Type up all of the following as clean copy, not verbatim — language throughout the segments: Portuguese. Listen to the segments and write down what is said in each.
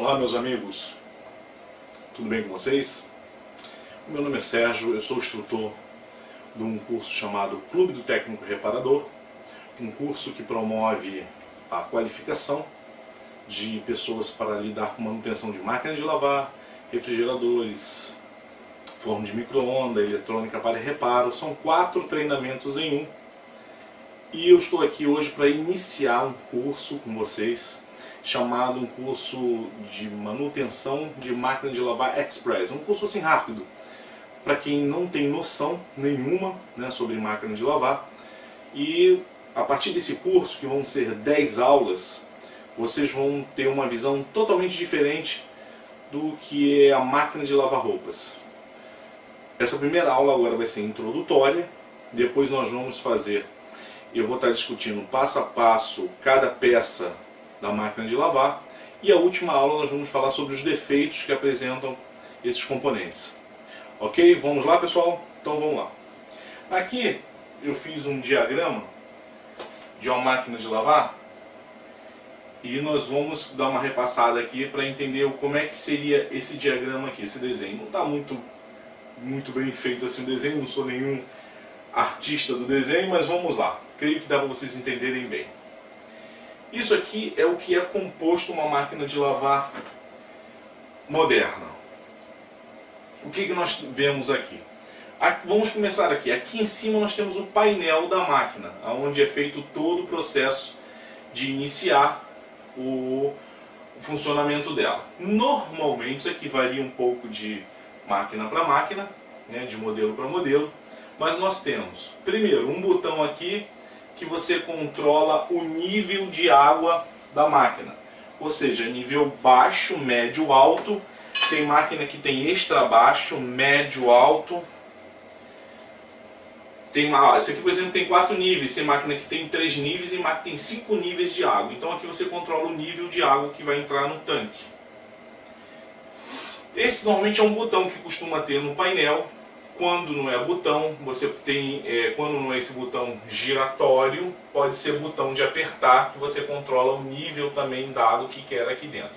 Olá meus amigos, tudo bem com vocês? O meu nome é Sérgio, eu sou instrutor de um curso chamado Clube do Técnico Reparador, um curso que promove a qualificação de pessoas para lidar com manutenção de máquinas de lavar, refrigeradores, forno de micro-ondas, eletrônica para reparo. São 4 treinamentos em um. E eu estou aqui hoje para iniciar um curso com vocês, chamado um curso de manutenção de máquina de lavar express. Um curso assim rápido, para quem não tem noção nenhuma, né, sobre máquina de lavar. E a partir desse curso, que vão ser 10 aulas, vocês vão ter uma visão totalmente diferente do que é a máquina de lavar roupas. Essa primeira aula agora vai ser introdutória, depois nós vamos fazer, eu vou estar discutindo passo a passo cada peça da máquina de lavar, e a última aula nós vamos falar sobre os defeitos que apresentam esses componentes. Ok? Vamos lá, pessoal? Então vamos lá. Aqui eu fiz um diagrama de uma máquina de lavar e nós vamos dar uma repassada aqui para entender como é que seria esse diagrama aqui, esse desenho. Não está muito bem feito assim o desenho, não sou nenhum artista do desenho, mas vamos lá. Creio que dá para vocês entenderem bem. Isso aqui é o que é composto uma máquina de lavar moderna. O que nós vemos aqui? Vamos começar aqui. Aqui em cima nós temos o painel da máquina, onde é feito todo o processo de iniciar o funcionamento dela. Normalmente isso aqui varia um pouco de máquina para máquina, né, de modelo para modelo, mas nós temos primeiro um botão aqui que você controla o nível de água da máquina, ou seja, nível baixo, médio, alto. Tem máquina que tem extra baixo, médio, alto. Esse aqui, por exemplo, tem 4 níveis, tem máquina que tem 3 níveis e máquina que tem 5 níveis de água. Então aqui você controla o nível de água que vai entrar no tanque. Esse normalmente é um botão que costuma ter no painel. Quando não é botão, você tem, quando não é esse botão giratório, pode ser botão de apertar, que você controla o nível também da água que quer aqui dentro.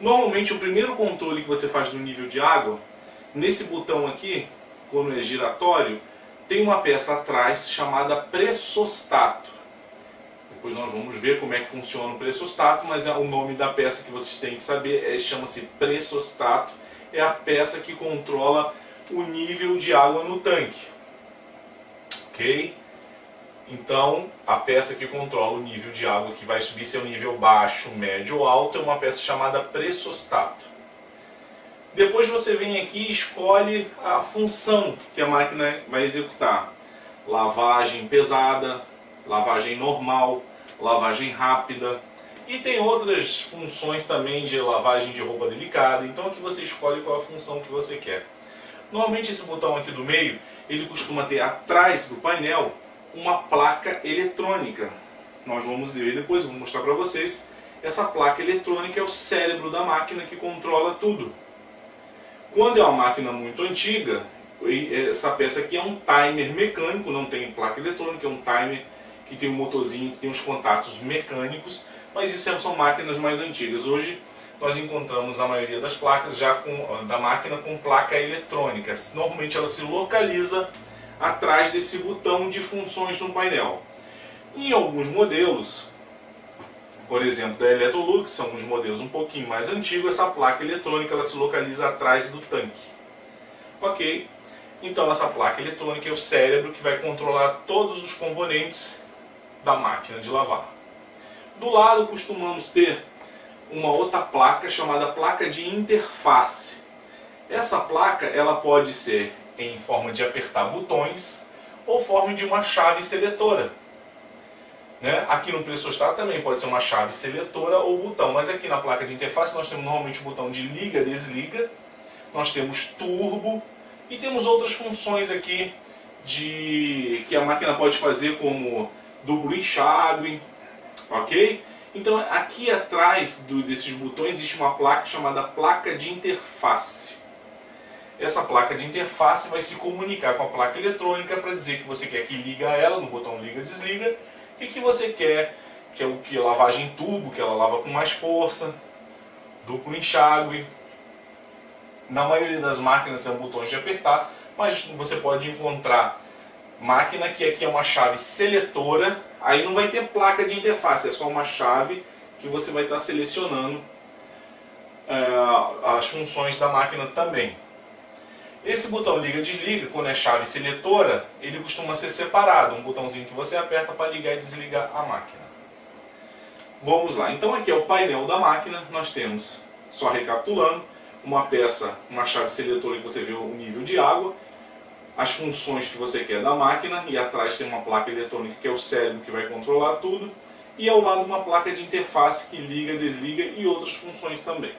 Normalmente o primeiro controle que você faz do nível de água, nesse botão aqui, quando é giratório, tem uma peça atrás chamada pressostato. Depois nós vamos ver como é que funciona o pressostato, mas o nome da peça que vocês têm que saber chama-se pressostato. É a peça que controla o nível de água no tanque. Ok? Então, a peça que controla o nível de água que vai subir, se é o nível baixo, médio ou alto, é uma peça chamada pressostato. Depois você vem aqui e escolhe a função que a máquina vai executar. Lavagem pesada, lavagem normal, lavagem rápida. E tem outras funções também de lavagem de roupa delicada. Então aqui você escolhe qual a função que você quer. Normalmente esse botão aqui do meio, ele costuma ter atrás do painel uma placa eletrônica. Nós vamos ver depois, vou mostrar para vocês. Essa placa eletrônica é o cérebro da máquina que controla tudo. Quando é uma máquina muito antiga, essa peça aqui é um timer mecânico, não tem placa eletrônica, é um timer que tem um motorzinho, que tem os contatos mecânicos, mas isso são máquinas mais antigas. Hoje nós encontramos a maioria das placas já da máquina com placa eletrônica. Normalmente ela se localiza atrás desse botão de funções no painel. Em alguns modelos, por exemplo da Electrolux, são uns modelos um pouquinho mais antigos, essa placa eletrônica ela se localiza atrás do tanque. Ok? Então essa placa eletrônica é o cérebro que vai controlar todos os componentes da máquina de lavar. Do lado costumamos ter uma outra placa chamada placa de interface. Essa placa ela pode ser em forma de apertar botões ou forma de uma chave seletora. Né? Aqui no pressostato também pode ser uma chave seletora ou botão, mas aqui na placa de interface nós temos normalmente o botão de liga, desliga, nós temos turbo e temos outras funções aqui que a máquina pode fazer, como duplo enxágue, ok? Então aqui atrás desses botões existe uma placa chamada placa de interface. Essa placa de interface vai se comunicar com a placa eletrônica para dizer que você quer que liga ela no botão liga, desliga, e que você quer que é lavagem em tubo, que ela lava com mais força, duplo enxágue. Na maioria das máquinas são botões de apertar, mas você pode encontrar máquina que aqui é uma chave seletora, aí não vai ter placa de interface, é só uma chave que você vai estar selecionando as funções da máquina também. Esse botão liga e desliga, quando é chave seletora, ele costuma ser separado, um botãozinho que você aperta para ligar e desligar a máquina. Vamos lá, então aqui é o painel da máquina, nós temos, só recapitulando, uma peça, uma chave seletora que você vê o nível de água, as funções que você quer da máquina, e atrás tem uma placa eletrônica que é o cérebro que vai controlar tudo, e ao lado uma placa de interface que liga, desliga e outras funções também.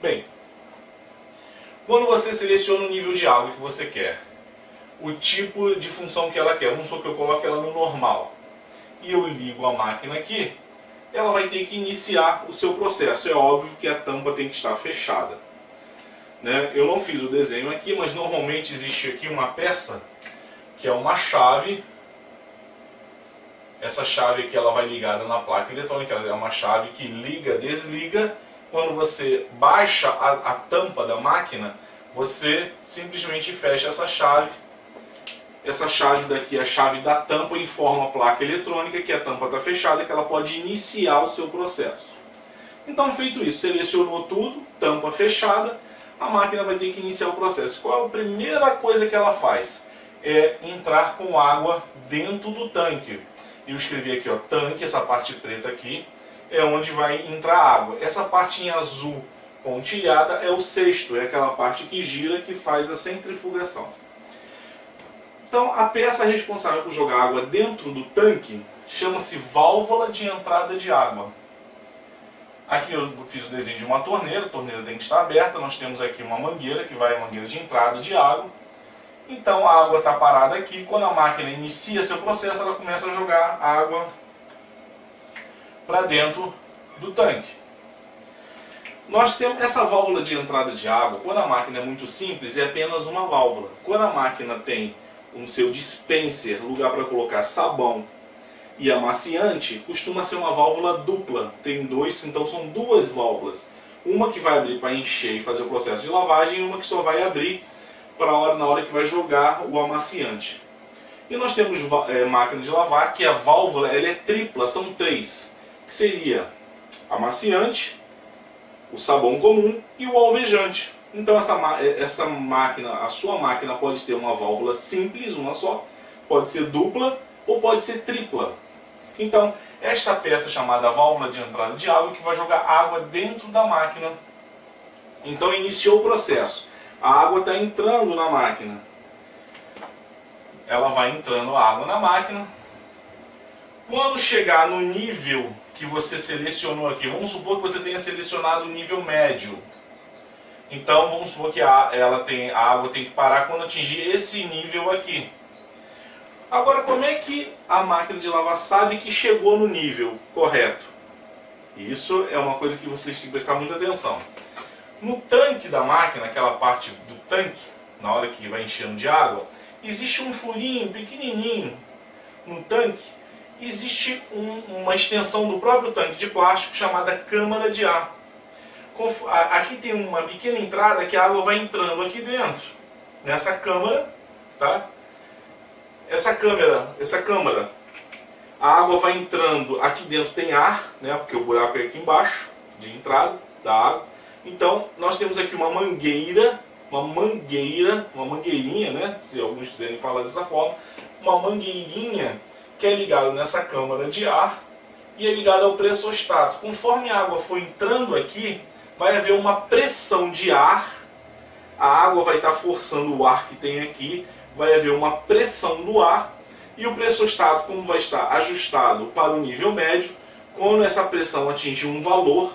Bem, quando você seleciona o nível de água que você quer, o tipo de função que ela quer, vamos supor que eu coloque ela no normal, e eu ligo a máquina aqui, ela vai ter que iniciar o seu processo. É óbvio que a tampa tem que estar fechada. Né? Eu não fiz o desenho aqui, mas normalmente existe aqui uma peça, que é uma chave. Essa chave aqui ela vai ligada na placa eletrônica, ela é uma chave que liga, desliga. Quando você baixa a tampa da máquina, você simplesmente fecha essa chave. Essa chave daqui, a chave da tampa, informa a placa eletrônica que a tampa está fechada, que ela pode iniciar o seu processo. Então, feito isso, selecionou tudo, tampa fechada, a máquina vai ter que iniciar o processo. Qual é a primeira coisa que ela faz? É entrar com água dentro do tanque. Eu escrevi aqui, ó, tanque, essa parte preta aqui, é onde vai entrar água. Essa parte em azul pontilhada é o cesto, é aquela parte que gira, que faz a centrifugação. Então, a peça responsável por jogar água dentro do tanque chama-se válvula de entrada de água. Aqui eu fiz o desenho de uma torneira, a torneira tem que estar aberta, nós temos aqui uma mangueira, que vai a mangueira de entrada de água. Então a água está parada aqui, quando a máquina inicia seu processo, ela começa a jogar água para dentro do tanque. Nós temos essa válvula de entrada de água, quando a máquina é muito simples, é apenas uma válvula. Quando a máquina tem o seu dispenser, lugar para colocar sabão e amaciante, costuma ser uma válvula dupla. Tem dois, então são duas válvulas. Uma que vai abrir para encher e fazer o processo de lavagem, e uma que só vai abrir na hora que vai jogar o amaciante. E nós temos máquina de lavar, que a válvula ela é tripla, são três. Que seria amaciante, o sabão comum e o alvejante. Então essa máquina, a sua máquina pode ter uma válvula simples, uma só, pode ser dupla ou pode ser tripla. Então esta peça chamada válvula de entrada de água que vai jogar água dentro da máquina. Então iniciou o processo, a água está entrando na máquina. Ela vai entrando a água na máquina. Quando chegar no nível que você selecionou aqui, vamos supor que você tenha selecionado o nível médio. Então vamos supor que a água tem que parar quando atingir esse nível aqui. Agora, como é que a máquina de lavar sabe que chegou no nível correto? Isso é uma coisa que vocês têm que prestar muita atenção. No tanque da máquina, aquela parte do tanque, na hora que vai enchendo de água, existe um furinho pequenininho no tanque. Existe uma extensão do próprio tanque de plástico chamada câmara de ar. Aqui tem uma pequena entrada que a água vai entrando aqui dentro, nessa câmara, tá? Essa câmara, a água vai entrando, aqui dentro tem ar, né? Porque o buraco é aqui embaixo, de entrada da água. Então, nós temos aqui uma mangueirinha, né? Se alguns quiserem falar dessa forma, uma mangueirinha que é ligada nessa câmara de ar e é ligada ao pressostato. Conforme a água for entrando aqui, vai haver uma pressão de ar, a água vai estar forçando o ar que tem aqui, vai haver uma pressão do ar, e o pressostato, como vai estar ajustado para o nível médio, quando essa pressão atingir um valor,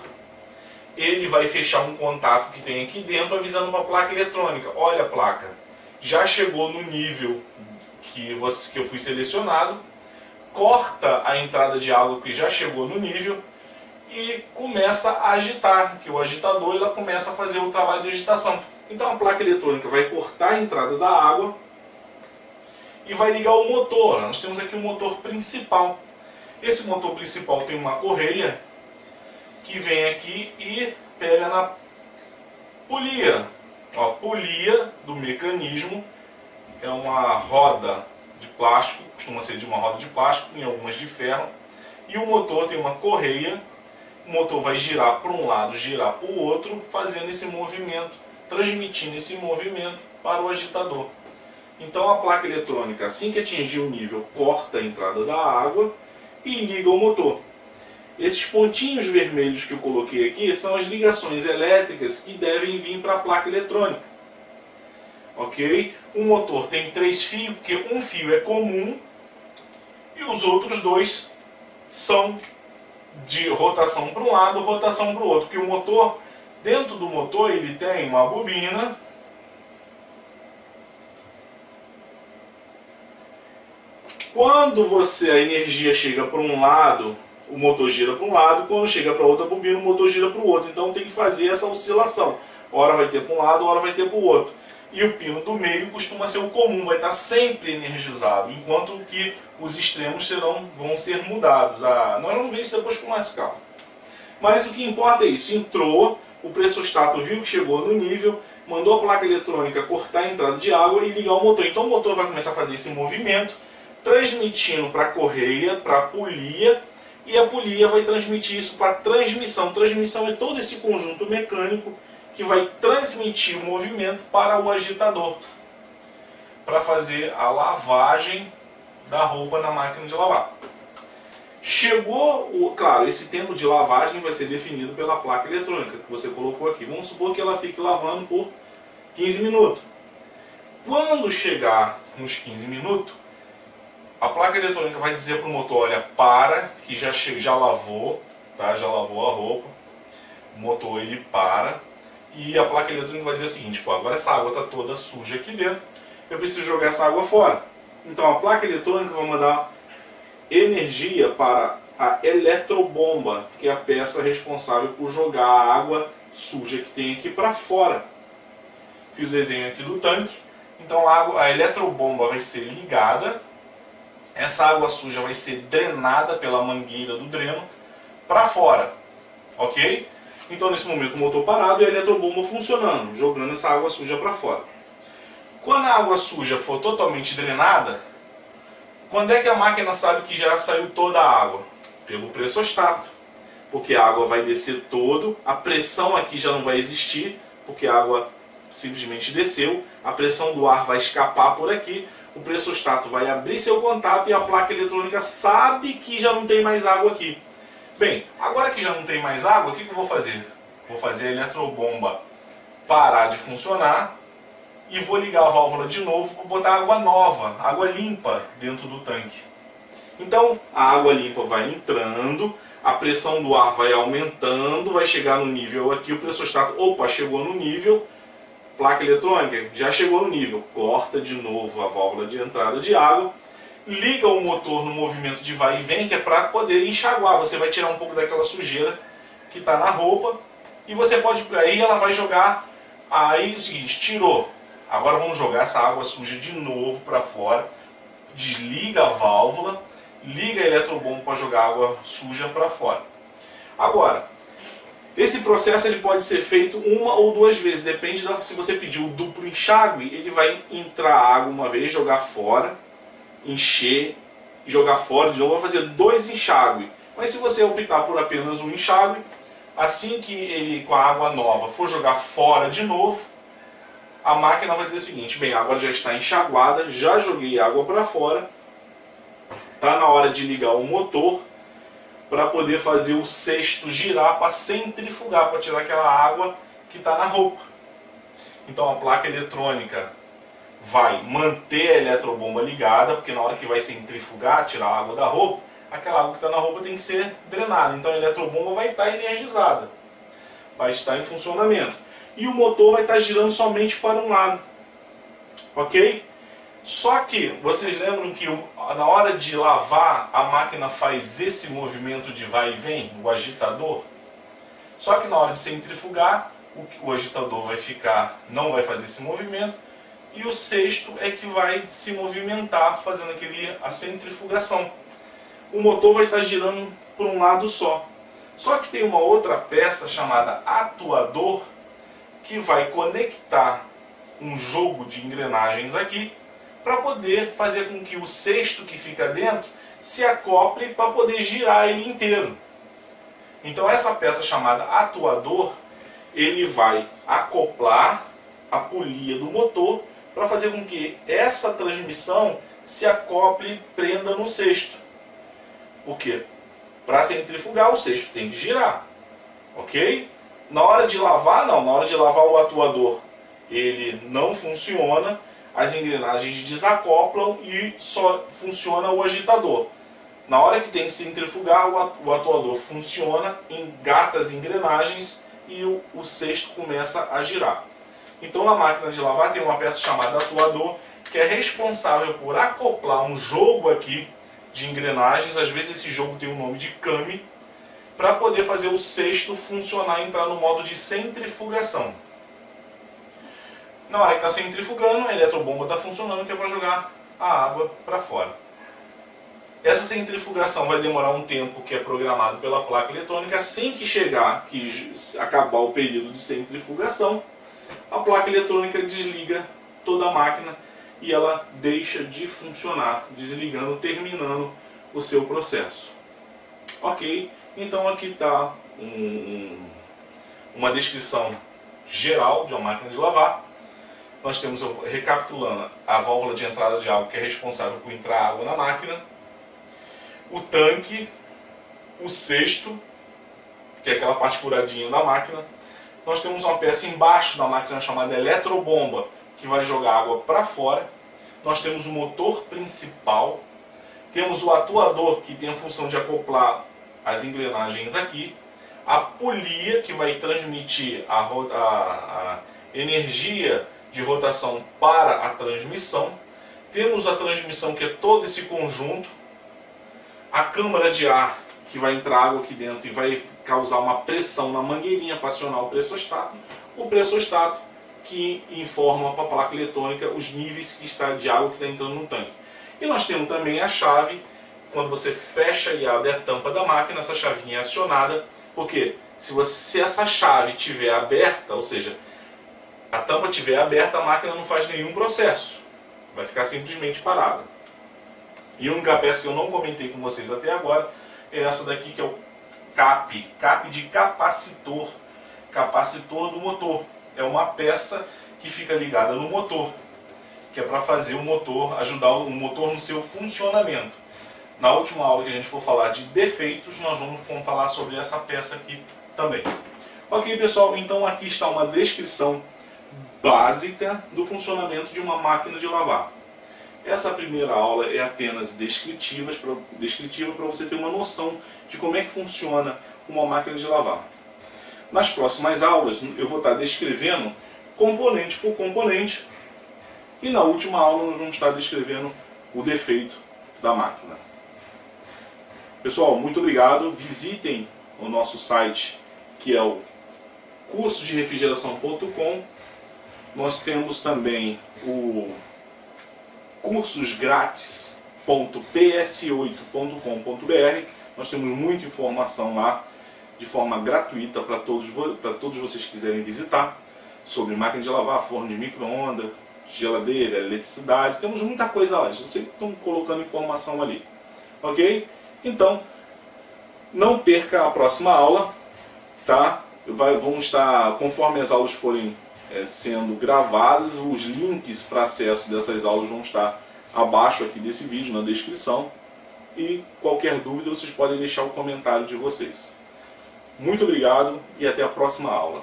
ele vai fechar um contato que tem aqui dentro, avisando para a placa eletrônica: olha, placa, já chegou no nível que eu fui selecionado, corta a entrada de água que já chegou no nível e começa a agitar, que o agitador ela começa a fazer o trabalho de agitação. Então a placa eletrônica vai cortar a entrada da água e vai ligar o motor. Nós temos aqui o motor principal. Esse motor principal tem uma correia que vem aqui e pega na polia. Ó, polia do mecanismo é uma roda de plástico, costuma ser de uma roda de plástico, em algumas de ferro. E o motor tem uma correia, o motor vai girar para um lado, girar para o outro, fazendo esse movimento, transmitindo esse movimento para o agitador. Então a placa eletrônica, assim que atingir o nível, corta a entrada da água e liga o motor. Esses pontinhos vermelhos que eu coloquei aqui são as ligações elétricas que devem vir para a placa eletrônica. Ok? O motor tem 3 fios, porque um fio é comum e os outros 2 são de rotação para um lado, rotação para o outro. Porque o motor, dentro do motor, ele tem uma bobina. Quando a energia chega para um lado, o motor gira para um lado, quando chega para outra bobina, o motor gira para o outro. Então tem que fazer essa oscilação. Hora vai ter para um lado, hora vai ter para o outro. E o pino do meio costuma ser o comum, vai estar sempre energizado, enquanto que os extremos vão ser mudados. Nós vamos ver isso depois com mais calma. Mas o que importa é isso, entrou, o pressostato viu que chegou no nível, mandou a placa eletrônica cortar a entrada de água e ligar o motor. Então o motor vai começar a fazer esse movimento, transmitindo para a correia, para a polia, e a polia vai transmitir isso para a transmissão. Transmissão é todo esse conjunto mecânico que vai transmitir o movimento para o agitador, para fazer a lavagem da roupa na máquina de lavar. Claro, esse tempo de lavagem vai ser definido pela placa eletrônica que você colocou aqui. Vamos supor que ela fique lavando por 15 minutos. Quando chegar nos 15 minutos, a placa eletrônica vai dizer para o motor, olha, para, que já lavou, tá? Já lavou a roupa. O motor ele para e a placa eletrônica vai dizer o seguinte, pô, agora essa água está toda suja aqui dentro, eu preciso jogar essa água fora. Então a placa eletrônica vai mandar energia para a eletrobomba, que é a peça responsável por jogar a água suja que tem aqui para fora. Fiz o desenho aqui do tanque. Então a eletrobomba vai ser ligada, essa água suja vai ser drenada pela mangueira do dreno para fora, ok? Então nesse momento o motor parado e a eletrobomba funcionando, jogando essa água suja para fora. Quando a água suja for totalmente drenada, quando é que a máquina sabe que já saiu toda a água? Pelo pressostato, porque a água vai descer todo, a pressão aqui já não vai existir, porque a água simplesmente desceu, a pressão do ar vai escapar por aqui, o pressostato vai abrir seu contato e a placa eletrônica sabe que já não tem mais água aqui. Bem, agora que já não tem mais água, o que eu vou fazer? Vou fazer a eletrobomba parar de funcionar e vou ligar a válvula de novo para botar água nova, água limpa dentro do tanque. Então a água limpa vai entrando, a pressão do ar vai aumentando, vai chegar no nível aqui, o pressostato, opa, chegou no nível, placa eletrônica, já chegou no nível, corta de novo a válvula de entrada de água, liga o motor no movimento de vai e vem, que é para poder enxaguar, você vai tirar um pouco daquela sujeira que está na roupa, e você pode, aí ela vai jogar, aí é o seguinte, tirou, agora vamos jogar essa água suja de novo para fora, desliga a válvula, liga a eletrobomba para jogar água suja para fora. Agora, esse processo ele pode ser feito uma ou duas vezes, depende se você pedir o duplo enxágue, ele vai entrar água uma vez, jogar fora, encher, jogar fora de novo, vai fazer 2 enxágues. Mas se você optar por apenas um enxágue, assim que ele com a água nova for jogar fora de novo, a máquina vai dizer o seguinte, bem, agora já está enxaguada, já joguei água para fora, está na hora de ligar o motor para poder fazer o cesto girar para centrifugar, para tirar aquela água que está na roupa. Então a placa eletrônica vai manter a eletrobomba ligada, porque na hora que vai centrifugar, tirar a água da roupa, aquela água que está na roupa tem que ser drenada. Então a eletrobomba vai estar energizada, vai estar em funcionamento. E o motor vai estar girando somente para um lado. Ok? Só que, vocês lembram que na hora de lavar, a máquina faz esse movimento de vai e vem, o agitador? Só que na hora de centrifugar, o agitador vai ficar, não vai fazer esse movimento, e o cesto é que vai se movimentar, fazendo a centrifugação. O motor vai estar girando por um lado só. Só que tem uma outra peça chamada atuador que vai conectar um jogo de engrenagens aqui para poder fazer com que o cesto que fica dentro se acople para poder girar ele inteiro. Então essa peça chamada atuador, ele vai acoplar a polia do motor para fazer com que essa transmissão se acople e prenda no cesto. Porque para centrifugar o cesto tem que girar, ok? Na hora de lavar não, na hora de lavar o atuador ele não funciona, as engrenagens desacoplam e só funciona o agitador. Na hora que tem que centrifugar, o atuador funciona, engata as engrenagens e o cesto começa a girar. Então na máquina de lavar tem uma peça chamada atuador que é responsável por acoplar um jogo aqui de engrenagens, às vezes esse jogo tem o nome de came, para poder fazer o cesto funcionar e entrar no modo de centrifugação. Na hora que está centrifugando, a eletrobomba está funcionando, que é para jogar a água para fora. Essa centrifugação vai demorar um tempo que é programado pela placa eletrônica. Assim que chegar, que acabar o período de centrifugação, a placa eletrônica desliga toda a máquina e ela deixa de funcionar, desligando, terminando o seu processo. Ok? Então aqui está uma descrição geral de uma máquina de lavar. Nós temos, recapitulando, a válvula de entrada de água que é responsável por entrar água na máquina, o tanque, o cesto, que é aquela parte furadinha da máquina. Nós temos uma peça embaixo da máquina chamada eletrobomba, que vai jogar água para fora. Nós temos o motor principal, temos o atuador, que tem a função de acoplar as engrenagens aqui, a polia, que vai transmitir a energia de rotação para a transmissão, temos a transmissão, que é todo esse conjunto, a câmara de ar, que vai entrar água aqui dentro e vai causar uma pressão na mangueirinha para acionar o pressostato que informa para a placa eletrônica os níveis de água que está entrando no tanque. E nós temos também a chave, quando você fecha e abre a tampa da máquina, essa chavinha é acionada, porque se essa chave estiver aberta, ou seja, a tampa estiver aberta, a máquina não faz nenhum processo, vai ficar simplesmente parada. E a única peça que eu não comentei com vocês até agora é essa daqui, que é o cap de capacitor do motor. É uma peça que fica ligada no motor, que é para fazer o motor, ajudar o motor no seu funcionamento. Na última aula que a gente for falar de defeitos, nós vamos falar sobre essa peça aqui também. Ok, pessoal, então aqui está uma descrição básica do funcionamento de uma máquina de lavar. Essa primeira aula é apenas descritiva para você ter uma noção de como é que funciona uma máquina de lavar. Nas próximas aulas eu vou estar descrevendo componente por componente e na última aula nós vamos estar descrevendo o defeito da máquina. Pessoal, muito obrigado. Visitem o nosso site, que é o cursosderefrigeração.com. Nós temos também o cursosgrátis.ps8.com.br. Nós temos muita informação lá de forma gratuita para todos vocês que quiserem visitar, sobre máquina de lavar, forno de micro-ondas, geladeira, eletricidade. Temos muita coisa lá, vocês estão colocando informação ali. Ok? Então, não perca a próxima aula, tá? Vamos estar, conforme as aulas forem sendo gravadas, os links para acesso dessas aulas vão estar abaixo aqui desse vídeo, na descrição. E qualquer dúvida vocês podem deixar o comentário de vocês. Muito obrigado e até a próxima aula.